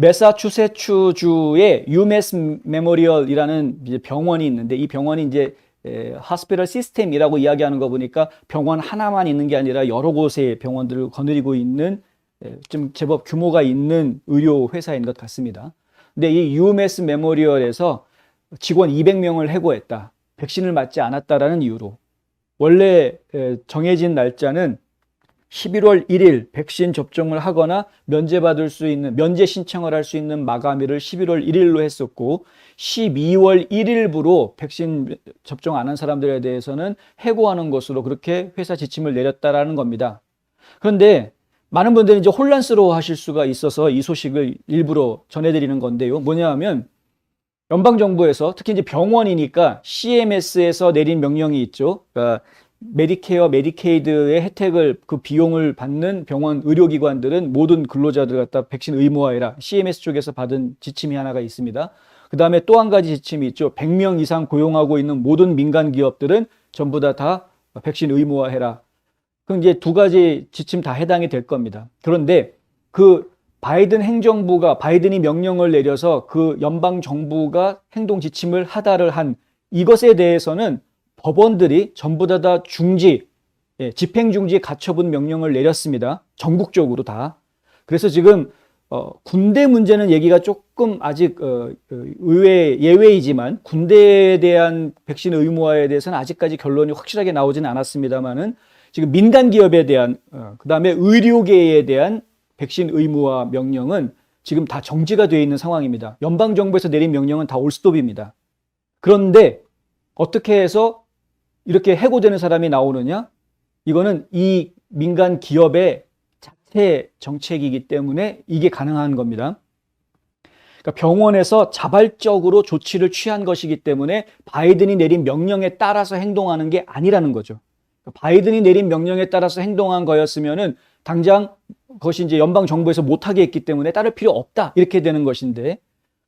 매사추세츠주의 유메스 메모리얼이라는 이제 병원이 있는데, 이 병원이 이제 하스피럴 시스템이라고 이야기하는 거 보니까 병원 하나만 있는 게 아니라 여러 곳의 병원들을 거느리고 있는 좀 제법 규모가 있는 의료 회사인 것 같습니다. 근데 이 유메스 메모리얼에서 직원 200명을 해고했다. 백신을 맞지 않았다라는 이유로. 원래 정해진 날짜는 11월 1일 백신 접종을 하거나 면제받을 수 있는, 면제 신청을 할 수 있는 마감일을 11월 1일로 했었고, 12월 1일부로 백신 접종 안 한 사람들에 대해서는 해고하는 것으로 그렇게 회사 지침을 내렸다라는 겁니다. 그런데 많은 분들이 이제 혼란스러워 하실 수가 있어서 이 소식을 일부러 전해드리는 건데요. 뭐냐 하면, 연방정부에서 특히 이제 병원이니까 CMS에서 내린 명령이 있죠. 그러니까 메디케어, 메디케이드의 혜택을, 그 비용을 받는 병원 의료기관들은 모든 근로자들 갖다 백신 의무화해라. CMS 쪽에서 받은 지침이 하나가 있습니다. 그 다음에 또 한 가지 지침이 있죠. 100명 이상 고용하고 있는 모든 민간 기업들은 전부 다 백신 의무화해라. 그럼 이제 두 가지 지침 다 해당이 될 겁니다. 그런데 그 바이든 행정부가, 바이든이 명령을 내려서 그 연방 정부가 행동 지침을 하다를 한 이것에 대해서는 법원들이 전부 다 중지, 집행중지 가처분 명령을 내렸습니다. 전국적으로 다. 그래서 지금 군대 문제는 얘기가 조금 아직 예외이지만, 군대에 대한 백신 의무화에 대해서는 아직까지 결론이 확실하게 나오지는 않았습니다만은, 지금 민간 기업에 대한, 그 다음에 의료계에 대한 백신 의무화 명령은 지금 다 정지가 되어 있는 상황입니다. 연방정부에서 내린 명령은 다 올스톱입니다. 그런데 어떻게 해서 이렇게 해고되는 사람이 나오느냐? 이거는 이 민간 기업의 자체 정책이기 때문에 이게 가능한 겁니다. 그러니까 병원에서 자발적으로 조치를 취한 것이기 때문에 바이든이 내린 명령에 따라서 행동하는 게 아니라는 거죠. 바이든이 내린 명령에 따라서 행동한 거였으면은 당장 그것이 이제 연방 정부에서 못하게 했기 때문에 따를 필요 없다, 이렇게 되는 것인데,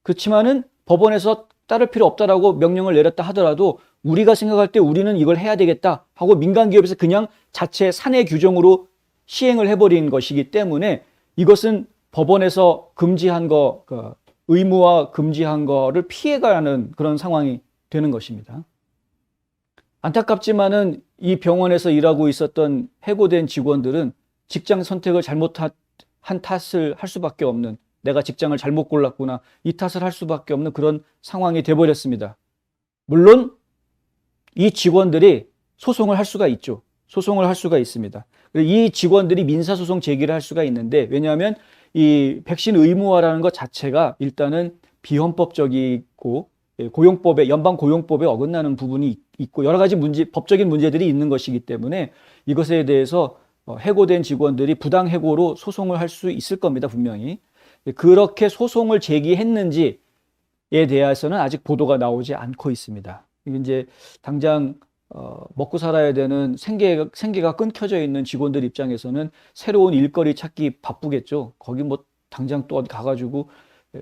그렇지만은 법원에서 따를 필요 없다라고 명령을 내렸다 하더라도 우리가 생각할 때 우리는 이걸 해야 되겠다 하고 민간 기업에서 그냥 자체 사내 규정으로 시행을 해버린 것이기 때문에 이것은 법원에서 금지한 거, 의무화 금지한 거를 피해가는 그런 상황이 되는 것입니다. 안타깝지만은 이 병원에서 일하고 있었던 해고된 직원들은 직장 선택을 잘못한 탓을 할 수밖에 없는, 내가 직장을 잘못 골랐구나, 이 탓을 할 수밖에 없는 그런 상황이 돼버렸습니다. 물론 이 직원들이 소송을 할 수가 있죠. 소송을 할 수가 있습니다. 이 직원들이 민사소송 제기를 할 수가 있는데, 왜냐하면 이 백신 의무화라는 것 자체가 일단은 비헌법적이고 고용법에, 연방 고용법에 어긋나는 부분이 있고 여러 가지 법적인 문제들이 있는 것이기 때문에 이것에 대해서 해고된 직원들이 부당 해고로 소송을 할 수 있을 겁니다, 분명히. 그렇게 소송을 제기했는지에 대해서는 아직 보도가 나오지 않고 있습니다. 이제 당장 먹고 살아야 되는 생계가 끊겨져 있는 직원들 입장에서는 새로운 일거리 찾기 바쁘겠죠. 거기 뭐 당장 또 어디 가가지고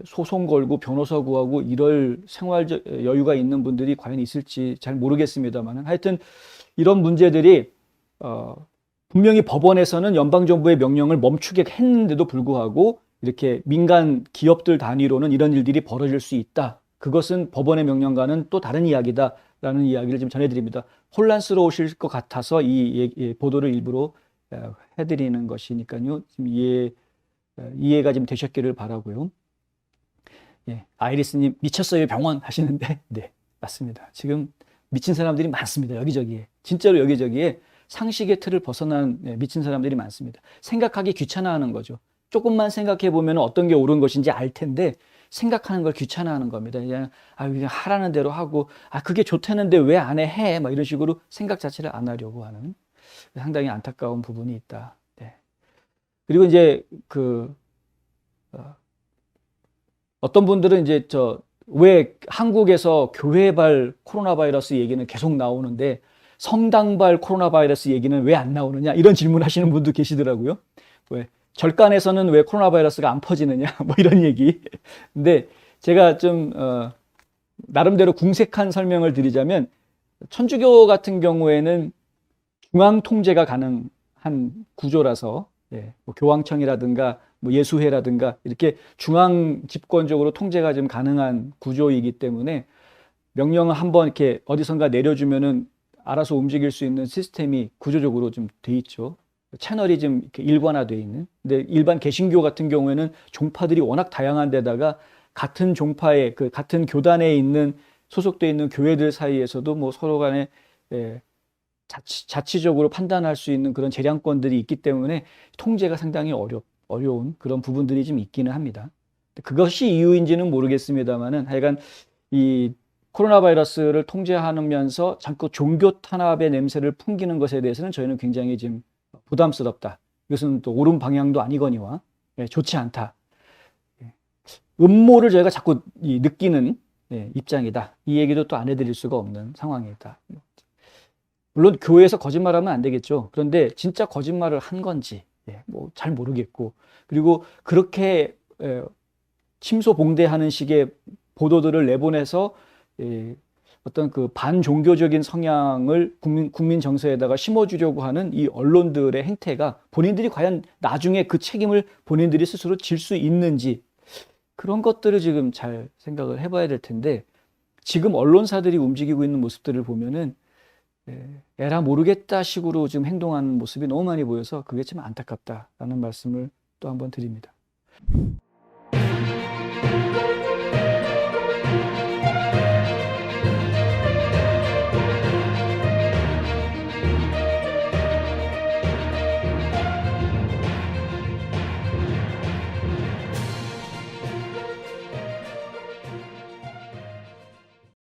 소송 걸고 변호사 구하고 이럴 생활적 여유가 있는 분들이 과연 있을지 잘 모르겠습니다만, 하여튼 이런 문제들이 분명히 법원에서는 연방정부의 명령을 멈추게 했는데도 불구하고 이렇게 민간 기업들 단위로는 이런 일들이 벌어질 수 있다. 그것은 법원의 명령과는 또 다른 이야기다라는 이야기를 좀 전해드립니다. 혼란스러우실 것 같아서 이 보도를 일부러 해드리는 것이니까요. 지금 이해가 좀 되셨기를 바라고요. 예, 아이리스님 미쳤어요 병원 하시는데, 네, 맞습니다. 지금 미친 사람들이 많습니다. 여기저기에. 진짜로 여기저기에 상식의 틀을 벗어난 미친 사람들이 많습니다. 생각하기 귀찮아하는 거죠. 조금만 생각해 보면 어떤 게 옳은 것인지 알 텐데 생각하는 걸 귀찮아하는 겁니다. 그냥 하라는 대로 하고, 그게 좋다는데 왜 안 해? 막 이런 식으로 생각 자체를 안 하려고 하는 상당히 안타까운 부분이 있다. 네. 그리고 이제 어떤 분들은 이제 왜 한국에서 교회발 코로나 바이러스 얘기는 계속 나오는데 성당발 코로나 바이러스 얘기는 왜 안 나오느냐, 이런 질문 하시는 분도 계시더라고요. 왜 절간에서는 왜 코로나 바이러스가 안 퍼지느냐, 뭐 이런 얘기. 근데 제가 좀 나름대로 궁색한 설명을 드리자면, 천주교 같은 경우에는 중앙 통제가 가능한 구조라서, 뭐 교황청이라든가 뭐 예수회라든가 이렇게 중앙 집권적으로 통제가 좀 가능한 구조이기 때문에 명령을 한번 이렇게 어디선가 내려주면은 알아서 움직일 수 있는 시스템이 구조적으로 좀 돼 있죠. 채널이 좀 이렇게 일관화되어 있는. 근데 일반 개신교 같은 경우에는 종파들이 워낙 다양한 데다가 같은 종파의 그 같은 교단에 있는 소속돼 있는 교회들 사이에서도 뭐 서로 간에 자치적으로 판단할 수 있는 그런 재량권들이 있기 때문에 통제가 상당히 어려운 그런 부분들이 좀 있기는 합니다. 그것이 이유인지는 모르겠습니다만은 하여간 이 코로나 바이러스를 통제하면서 자꾸 종교 탄압의 냄새를 풍기는 것에 대해서는 저희는 굉장히 좀 부담스럽다. 이것은 또 옳은 방향도 아니거니와 좋지 않다. 음모를 저희가 자꾸 느끼는 입장이다. 이 얘기도 또 안 해드릴 수가 없는 상황이다. 물론 교회에서 거짓말하면 안 되겠죠. 그런데 진짜 거짓말을 한 건지 뭐 잘 모르겠고, 그리고 그렇게 침소봉대하는 식의 보도들을 내보내서 어떤 그 반종교적인 성향을 국민 정서에다가 심어주려고 하는 이 언론들의 행태가 본인들이 과연 나중에 그 책임을 본인들이 스스로 질 수 있는지, 그런 것들을 지금 잘 생각을 해봐야 될 텐데, 지금 언론사들이 움직이고 있는 모습들을 보면은 에라 모르겠다 식으로 지금 행동하는 모습이 너무 많이 보여서 그게 참 안타깝다라는 말씀을 또 한번 드립니다.